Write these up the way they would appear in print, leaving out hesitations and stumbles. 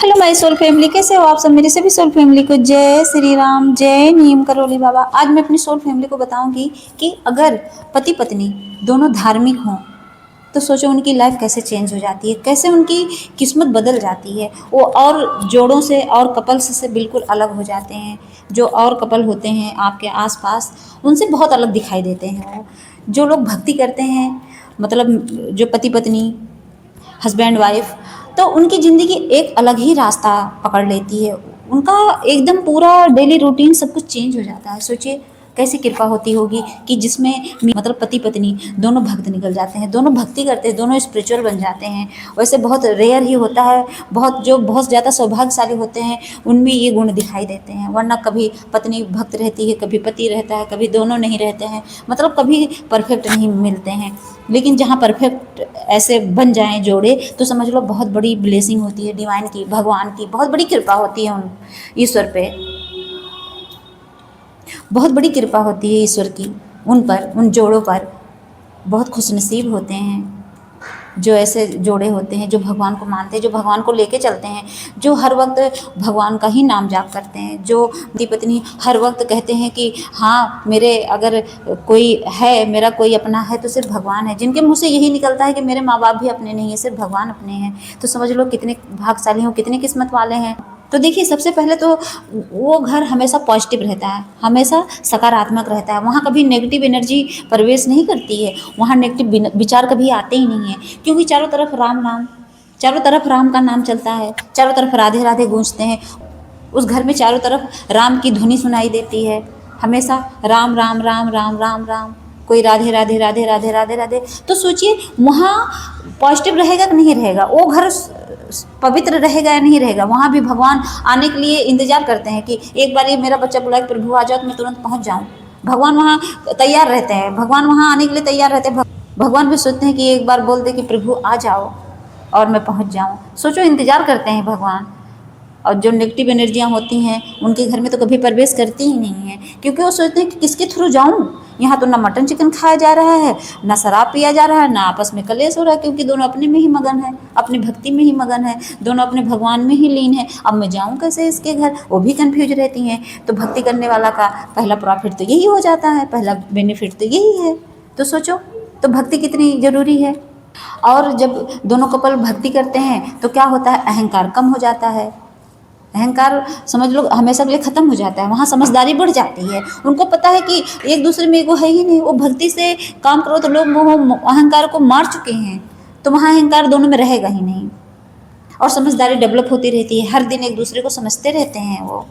Hello my soul family, कैसे हो आप सब। मेरी सभी सोल फैमिली को जय श्री राम, जय नीम करोली बाबा। आज मैं अपनी सोल फैमिली को बताऊंगी कि अगर पति पत्नी दोनों धार्मिक हों तो सोचो उनकी लाइफ कैसे चेंज हो जाती है, कैसे उनकी किस्मत बदल जाती है। वो और जोड़ों से और कपल्स से बिल्कुल अलग हो जाते हैं। जो और कपल होते हैं आपके आसपास उनसे बहुत अलग दिखाई देते हैं। वो जो लोग भक्ति करते हैं, मतलब जो पति पत्नी हस्बैंड वाइफ, तो उनकी ज़िंदगी एक अलग ही रास्ता पकड़ लेती है। उनका एकदम पूरा डेली रूटीन सब कुछ चेंज हो जाता है। सोचिए कैसी कृपा होती होगी कि जिसमें मतलब पति पत्नी दोनों भक्त निकल जाते हैं, दोनों भक्ति करते हैं, दोनों स्पिरिचुअल बन जाते हैं। वैसे बहुत रेयर ही होता है, बहुत ज़्यादा सौभाग्यशाली होते हैं उनमें ये गुण दिखाई देते हैं। वरना कभी पत्नी भक्त रहती है, कभी पति रहता है, कभी दोनों नहीं रहते हैं, मतलब कभी परफेक्ट नहीं मिलते हैं। लेकिन जहाँ परफेक्ट ऐसे बन जाएं जोड़े तो समझ लो बहुत बड़ी ब्लेसिंग होती है, डिवाइन की, भगवान की बहुत बड़ी कृपा होती है। उन ईश्वर पे बहुत बड़ी कृपा होती है ईश्वर की उन पर, उन जोड़ों पर। बहुत खुशनसीब होते हैं जो ऐसे जोड़े होते हैं, जो भगवान को मानते हैं, जो भगवान को लेके चलते हैं, जो हर वक्त भगवान का ही नाम जाप करते हैं, जो पति पत्नी हर वक्त कहते हैं कि हाँ मेरे अगर कोई है, मेरा कोई अपना है तो सिर्फ भगवान है। जिनके मुंह से यही निकलता है कि मेरे माँ बाप भी अपने नहीं है, सिर्फ भगवान अपने हैं। तो समझ लो कितने भाग्यशाली हो, कितने किस्मत वाले हैं। तो देखिए सबसे पहले तो वो घर हमेशा पॉजिटिव रहता है, हमेशा सकारात्मक रहता है। वहाँ कभी नेगेटिव एनर्जी प्रवेश नहीं करती है, वहाँ नेगेटिव विचार कभी आते ही नहीं है। क्योंकि चारों तरफ राम नाम, चारों तरफ राम का नाम चलता है, चारों तरफ राधे राधे गूंजते हैं। उस घर में चारों तरफ राम की धुनी सुनाई देती है, हमेशा राम राम राम राम राम राम, कोई राधे राधे राधे राधे राधे राधे। तो सोचिए वहाँ पॉजिटिव रहेगा कि नहीं रहेगा, वो घर पवित्र रहेगा या नहीं रहेगा। वहाँ भी भगवान आने के लिए इंतजार करते हैं कि एक बार ये मेरा बच्चा बुलाए प्रभु आ जाओ तो मैं तुरंत पहुँच जाऊँ। भगवान वहाँ तैयार रहते हैं, भगवान वहाँ आने के लिए तैयार रहते हैं। भगवान भी सोचते हैं कि एक बार बोल दे कि प्रभु आ जाओ और मैं पहुँच जाऊँ। सोचो इंतजार करते हैं भगवान। और जो नेगेटिव एनर्जियाँ होती हैं उनके घर में तो कभी प्रवेश करती ही नहीं है, क्योंकि वो सोचते हैं कि किसके थ्रू जाऊँ। यहाँ तो ना मटन चिकन खाया जा रहा है, ना शराब पिया जा रहा है, ना आपस में कलेश हो रहा है, क्योंकि दोनों अपने में ही मगन है, अपनी भक्ति में ही मगन है, दोनों अपने भगवान में ही लीन है। अब मैं जाऊँ कैसे इसके घर, वो भी कन्फ्यूज रहती हैं। तो भक्ति करने वाला का पहला प्रॉफिट तो यही हो जाता है, पहला बेनिफिट तो यही है। तो सोचो तो भक्ति कितनी ज़रूरी है। और जब दोनों कपल भक्ति करते हैं तो क्या होता है, अहंकार कम हो जाता है। अहंकार समझ लो हमेशा के लिए ख़त्म हो जाता है। वहाँ समझदारी बढ़ जाती है। उनको पता है कि एक दूसरे में ईगो है ही नहीं। वो भक्ति से काम करो तो लोग मोह अहंकार को मार चुके हैं, तो वहाँ अहंकार दोनों में रहेगा ही नहीं। और समझदारी डेवलप होती रहती है, हर दिन एक दूसरे को समझते रहते हैं। वो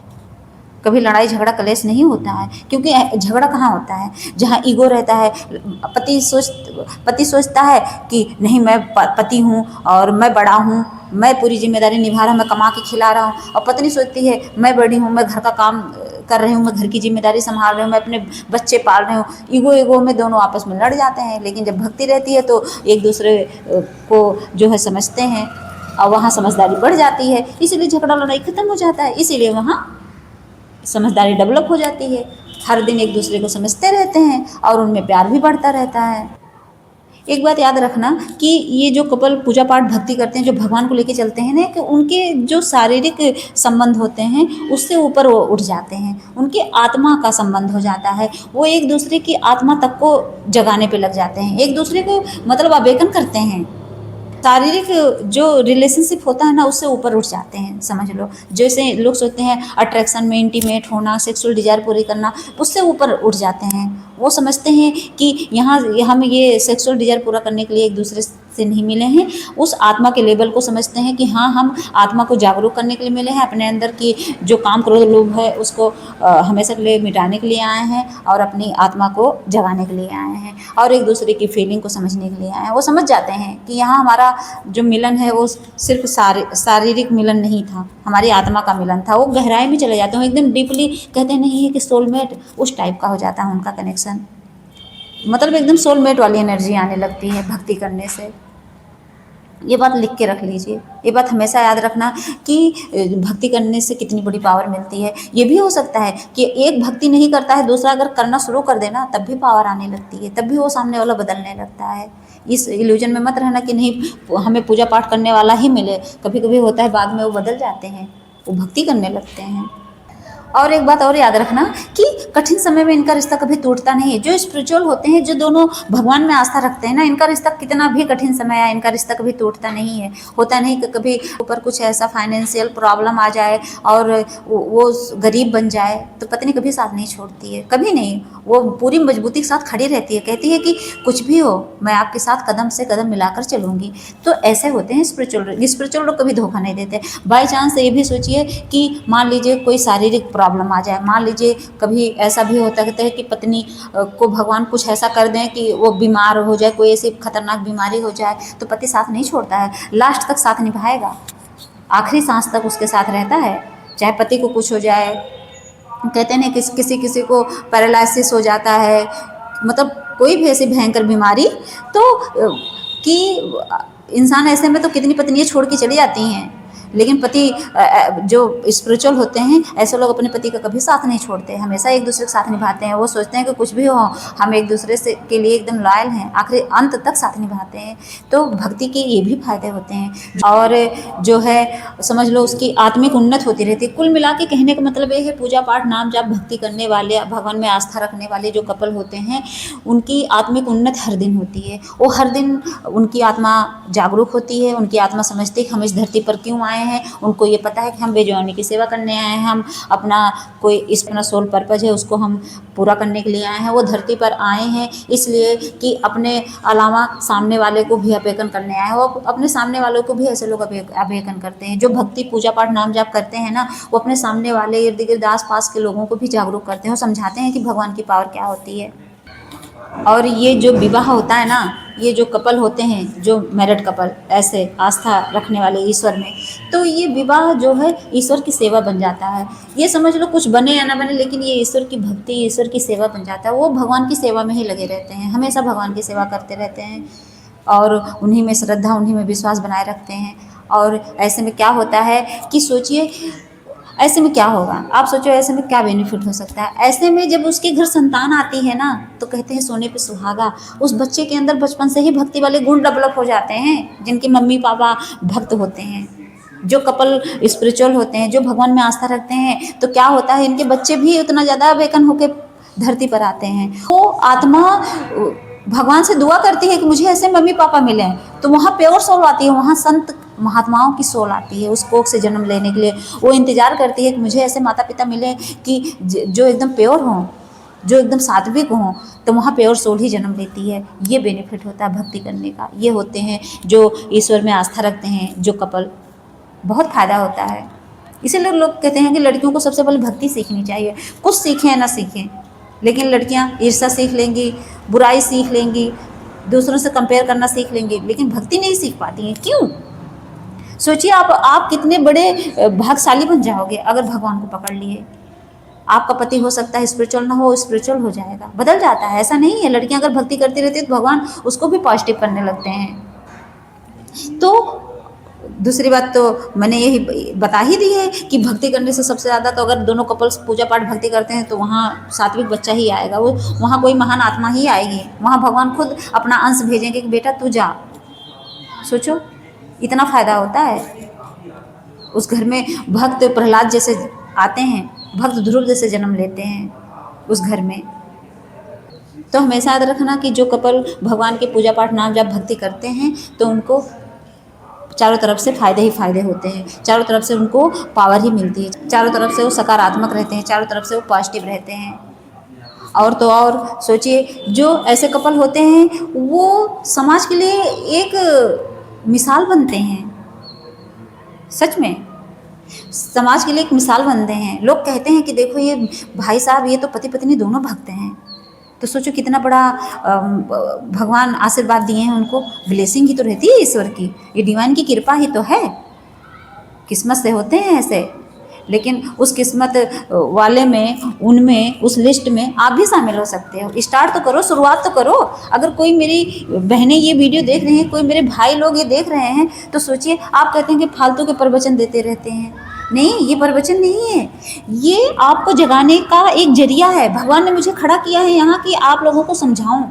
कभी लड़ाई झगड़ा कलेश नहीं होता है, क्योंकि झगड़ा कहाँ होता है, जहाँ ईगो रहता है। पति सोचता है कि नहीं मैं पति हूँ और मैं बड़ा हूँ, मैं पूरी जिम्मेदारी निभा रहा हूँ, मैं कमा के खिला रहा हूँ। और पत्नी सोचती है मैं बड़ी हूँ, मैं घर का काम कर रही हूँ, मैं घर की जिम्मेदारी संभाल रही हूँ, मैं अपने बच्चे पाल रही हूँ। ईगो में दोनों आपस में लड़ जाते हैं। लेकिन जब भक्ति रहती है तो एक दूसरे को जो है समझते हैं और वहाँ समझदारी बढ़ जाती है। इसीलिए झगड़ा लड़ाई खत्म हो जाता है, इसीलिए वहाँ समझदारी डेवलप हो जाती है। हर दिन एक दूसरे को समझते रहते हैं और उनमें प्यार भी बढ़ता रहता है। एक बात याद रखना कि ये जो कपल पूजा पाठ भक्ति करते हैं, जो भगवान को लेके चलते हैं ना, कि उनके जो शारीरिक संबंध होते हैं उससे ऊपर वो उठ जाते हैं। उनकी आत्मा का संबंध हो जाता है। वो एक दूसरे की आत्मा तक को जगाने पे लग जाते हैं, एक दूसरे को मतलब अवेकन करते हैं। शारीरिक जो रिलेशनशिप होता है ना उससे ऊपर उठ जाते हैं। समझ लो जैसे लोग सोचते हैं अट्रैक्शन में इंटीमेट होना, सेक्सुअल डिजायर पूरी करना, उससे ऊपर उठ जाते हैं। वो समझते हैं कि यहाँ हम ये सेक्सुअल डिजायर पूरा करने के लिए एक दूसरे से नहीं मिले हैं। उस आत्मा के लेवल को समझते हैं कि हाँ हम आत्मा को जागरूक करने के लिए मिले हैं, अपने अंदर की जो काम क्रोध लोभ है उसको हमेशा के लिए मिटाने के लिए आए हैं और अपनी आत्मा को जगाने के लिए आए हैं और एक दूसरे की फीलिंग को समझने के लिए आए हैं। वो समझ जाते हैं कि यहाँ हमारा जो मिलन है वो सिर्फ शारीरिक मिलन नहीं था, हमारी आत्मा का मिलन था। वो गहराई में चले जाते हैं, एकदम डीपली कहते नहीं है कि सोलमेट, उस टाइप का हो जाता है उनका कनेक्शन। मतलब एकदम सोलमेट वाली एनर्जी आने लगती है भक्ति करने से। ये बात लिख के रख लीजिए, ये बात हमेशा याद रखना कि भक्ति करने से कितनी बड़ी पावर मिलती है। ये भी हो सकता है कि एक भक्ति नहीं करता है, दूसरा अगर करना शुरू कर देना तब भी पावर आने लगती है, तब भी वो सामने वाला बदलने लगता है। इस इल्यूजन में मत रहना कि नहीं हमें पूजा पाठ करने वाला ही मिले। कभी कभी होता है बाद में वो बदल जाते हैं, वो भक्ति करने लगते हैं। और एक बात और याद रखना कि कठिन समय में इनका रिश्ता कभी टूटता नहीं है। जो स्पिरिचुअल होते हैं, जो दोनों भगवान में आस्था रखते हैं ना, इनका रिश्ता कितना भी कठिन समय आए, इनका रिश्ता कभी टूटता नहीं है। होता नहीं कि कभी ऊपर कुछ ऐसा फाइनेंशियल प्रॉब्लम आ जाए और वो गरीब बन जाए तो पत्नी कभी साथ नहीं छोड़ती है, कभी नहीं। वो पूरी मजबूती के साथ खड़ी रहती है, कहती है कि कुछ भी हो मैं आपके साथ कदम से कदम मिलाकर चलूँगी। तो ऐसे होते हैं स्पिरिचुअल लोग, कभी धोखा नहीं देते। बाई चांस ये भी सोचिए कि मान लीजिए कोई शारीरिक प्रॉब्लम आ जाए, मान लीजिए कभी ऐसा भी होता है कि पत्नी को भगवान कुछ ऐसा कर दें कि वो बीमार हो जाए, कोई ऐसी खतरनाक बीमारी हो जाए, तो पति साथ नहीं छोड़ता है, लास्ट तक साथ निभाएगा, आखिरी सांस तक उसके साथ रहता है। चाहे पति को कुछ हो जाए, कहते हैं किसी किसी को पैरालिसिस हो जाता है, मतलब कोई भी ऐसी भयंकर बीमारी, तो कि इंसान ऐसे में तो कितनी पत्नियां छोड़ के चली जाती हैं। लेकिन पति जो स्पिरिचुअल होते हैं, ऐसे लोग अपने पति का कभी साथ नहीं छोड़ते, हमेशा एक दूसरे के साथ निभाते हैं। वो सोचते हैं कि कुछ भी हो हम एक दूसरे से के लिए एकदम लॉयल हैं, आखिरी अंत तक साथ निभाते हैं। तो भक्ति के ये भी फायदे होते हैं और जो है समझ लो उसकी आत्मिक उन्नत होती रहती है। कुल मिला के कहने का मतलब ये है, पूजा पाठ नाम जाप भक्ति करने वाले, भगवान में आस्था रखने वाले जो कपल होते हैं, उनकी आत्मिक उन्नत हर दिन होती है। वो हर दिन उनकी आत्मा जागरूक होती है, उनकी आत्मा समझती है कि हम इस धरती पर क्यों आए हैं। उनको ये पता है कि हम बेजुबानी की सेवा करने आए हैं, हम अपना कोई इस अपना सोल पर्पज है उसको हम पूरा करने के लिए आए हैं। वो धरती पर आए हैं इसलिए कि अपने अलावा सामने वाले को भी अभेकन करने आए हैं। वो अपने सामने वालों को भी ऐसे लोग अभेकन करते हैं। जो भक्ति पूजा पाठ नाम जाप करते हैं ना, वो अपने सामने वाले इर्द गिर्द आस पास के लोगों को भी जागरूक करते हैं, वो समझाते हैं कि भगवान की पावर क्या होती है। और ये जो विवाह होता है ना, ये जो कपल होते हैं, जो मैरिड कपल ऐसे आस्था रखने वाले ईश्वर में, तो ये विवाह जो है ईश्वर की सेवा बन जाता है। ये समझ लो कुछ बने या ना बने, लेकिन ये ईश्वर की भक्ति, ईश्वर की सेवा बन जाता है। वो भगवान की सेवा में ही लगे रहते हैं, हमेशा भगवान की सेवा करते रहते हैं और उन्हीं में श्रद्धा, उन्हीं में विश्वास बनाए रखते हैं। और ऐसे में क्या होता है कि सोचिए ऐसे में क्या होगा, आप सोचो ऐसे में क्या बेनिफिट हो सकता है। ऐसे में जब उसके घर संतान आती है ना, तो कहते हैं सोने पे सुहागा। उस बच्चे के अंदर बचपन से ही भक्ति वाले गुण डेवलप हो जाते हैं, जिनके मम्मी पापा भक्त होते हैं। जो कपल स्पिरिचुअल होते हैं, जो भगवान में आस्था रखते हैं, तो क्या होता है इनके बच्चे भी उतना ज़्यादा अवेकन होकर धरती पर आते हैं। वो आत्मा भगवान से दुआ करती है कि मुझे ऐसे मम्मी पापा मिले, तो वहाँ प्योर सोल आती है, वहाँ संत महात्माओं की सोल आती है उस कोख से जन्म लेने के लिए। वो इंतज़ार करती है कि मुझे ऐसे माता पिता मिले कि जो एकदम प्योर हों, जो एकदम सात्विक हों, तो वहाँ प्योर सोल ही जन्म लेती है। ये बेनिफिट होता है भक्ति करने का। ये होते हैं जो ईश्वर में आस्था रखते हैं, जो कपल, बहुत फ़ायदा होता है। इसीलिए लोग कहते हैं कि लड़कियों को सबसे पहले भक्ति सीखनी चाहिए। कुछ सीखें या ना सीखें, लेकिन लड़कियां ईर्ष्या सीख लेंगी, बुराई सीख लेंगी, दूसरों से कंपेयर करना सीख लेंगी, लेकिन भक्ति नहीं सीख पाती हैं। क्यों? सोचिए आप कितने बड़े भाग्यशाली बन जाओगे अगर भगवान को पकड़ लिए। आपका पति हो सकता है स्पिरिचुअल ना हो, स्पिरिचुअल हो जाएगा, बदल जाता है। ऐसा नहीं है, लड़कियां अगर भक्ति करती रहती है तो भगवान उसको भी पॉजिटिव करने लगते हैं। तो दूसरी बात तो मैंने यही बता ही दी है कि भक्ति करने से सबसे ज़्यादा, तो अगर दोनों कपल्स पूजा पाठ भक्ति करते हैं तो वहाँ सात्विक बच्चा ही आएगा, वो वहाँ कोई महान आत्मा ही आएगी। वहाँ भगवान खुद अपना अंश भेजेंगे कि बेटा तू जा। सोचो इतना फ़ायदा होता है। उस घर में भक्त प्रहलाद जैसे आते हैं, भक्त ध्रुव जैसे जन्म लेते हैं उस घर में। तो हमेशा याद रखना कि जो कपल भगवान के पूजा पाठ नाम जब भक्ति करते हैं तो उनको चारों तरफ से फ़ायदे ही फ़ायदे होते हैं, चारों तरफ से उनको पावर ही मिलती है, चारों तरफ से वो सकारात्मक रहते हैं, चारों तरफ से वो पॉजिटिव रहते हैं। और तो और सोचिए जो ऐसे कपल होते हैं वो समाज के लिए एक मिसाल बनते हैं। सच में समाज के लिए एक मिसाल बनते हैं। लोग कहते हैं कि देखो ये भाई साहब, ये तो पति पत्नी दोनों भक्त हैं। तो सोचो कितना बड़ा भगवान आशीर्वाद दिए हैं उनको। ब्लेसिंग ही तो रहती है ईश्वर की, ये डिवाइन की कृपा ही तो है। किस्मत से होते हैं ऐसे, लेकिन उस किस्मत वाले में, उनमें, उस लिस्ट में आप भी शामिल हो सकते हो। स्टार्ट तो करो, शुरुआत तो करो। अगर कोई मेरी बहनें ये वीडियो देख रही हैं, कोई मेरे भाई लोग ये देख रहे हैं, तो सोचिए आप कहते हैं कि फालतू के प्रवचन देते रहते हैं। नहीं, ये प्रवचन नहीं है, ये आपको जगाने का एक जरिया है। भगवान ने मुझे खड़ा किया है यहाँ कि आप लोगों को समझाऊं,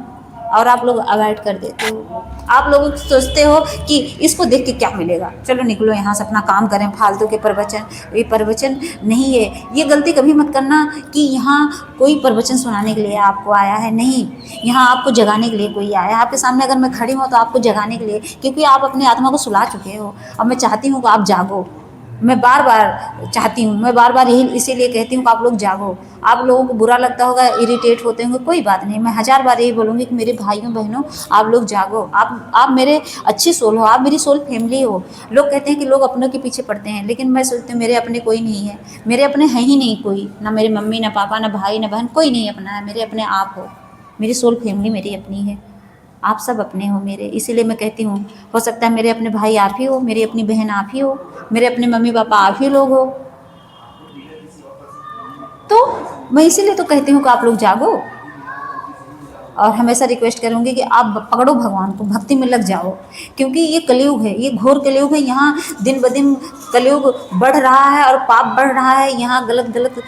और आप लोग अवॉइड कर देते हो। आप लोग सोचते हो कि इसको देख के क्या मिलेगा, चलो निकलो यहाँ से, अपना काम करें, फालतू के प्रवचन। ये प्रवचन नहीं है, ये गलती कभी मत करना कि यहाँ कोई प्रवचन सुनाने के लिए आपको आया है, नहीं। यहाँ आपको जगाने के लिए कोई आया है। आपके सामने अगर मैं खड़ी हूँ तो आपको जगाने के लिए, क्योंकि आप अपनी आत्मा को सुला चुके हो। अब मैं चाहती हूँ कि आप जागो। मैं बार बार चाहती हूँ, मैं बार बार यही इसीलिए कहती हूँ कि आप लोग जागो। आप लोगों को बुरा लगता होगा, इरिटेट होते होंगे, कोई बात नहीं। मैं 1000 बार यही बोलूँगी कि मेरे भाइयों बहनों, आप लोग जागो। आप मेरे अच्छी सोल हो, आप मेरी सोल फैमिली हो। लोग कहते हैं कि लोग अपनों के पीछे पड़ते हैं, लेकिन मैं सोचती हूँ मेरे अपने कोई नहीं है। मेरे अपने हैं ही नहीं कोई, ना मेरी मम्मी, ना पापा, ना भाई, ना बहन, कोई नहीं अपना है। मेरे अपने आप हो। मेरी सोल फैमिली मेरी अपनी है। आप सब अपने हो मेरे, इसीलिए मैं कहती हूँ, हो सकता है मेरे अपने भाई आप ही हो, मेरी अपनी बहन आप ही हो, मेरे अपने मम्मी पापा आप ही लोग हो। तो मैं इसीलिए तो कहती हूँ कि आप लोग जागो। और हमेशा रिक्वेस्ट करूँगी कि आप पकड़ो भगवान को, भक्ति में लग जाओ, क्योंकि ये कलयुग है, ये घोर कलयुग है। यहाँ दिन ब दिन कलयुग बढ़ रहा है और पाप बढ़ रहा है। यहाँ गलत गलत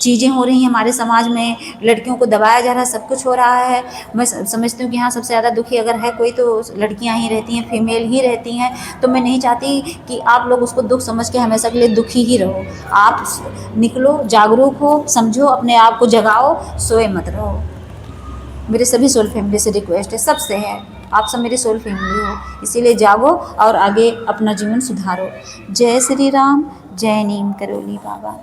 चीज़ें हो रही हैं हमारे समाज में, लड़कियों को दबाया जा रहा है, सब कुछ हो रहा है। मैं समझती हूँ कि यहाँ सबसे ज़्यादा दुखी अगर है कोई तो लड़कियाँ ही रहती हैं, फीमेल ही रहती हैं। तो मैं नहीं चाहती कि आप लोग उसको दुख समझ के हमेशा के लिए दुखी ही रहो। आप निकलो, जागरूक हो, समझो, अपने आप को जगाओ, सोए मत रहो। मेरे सभी सोल फैमिली से रिक्वेस्ट है, सबसे है, आप सब मेरी सोल फैमिली हो, इसीलिए जागो और आगे अपना जीवन सुधारो। जय श्री राम, जय नीम करोली बाबा।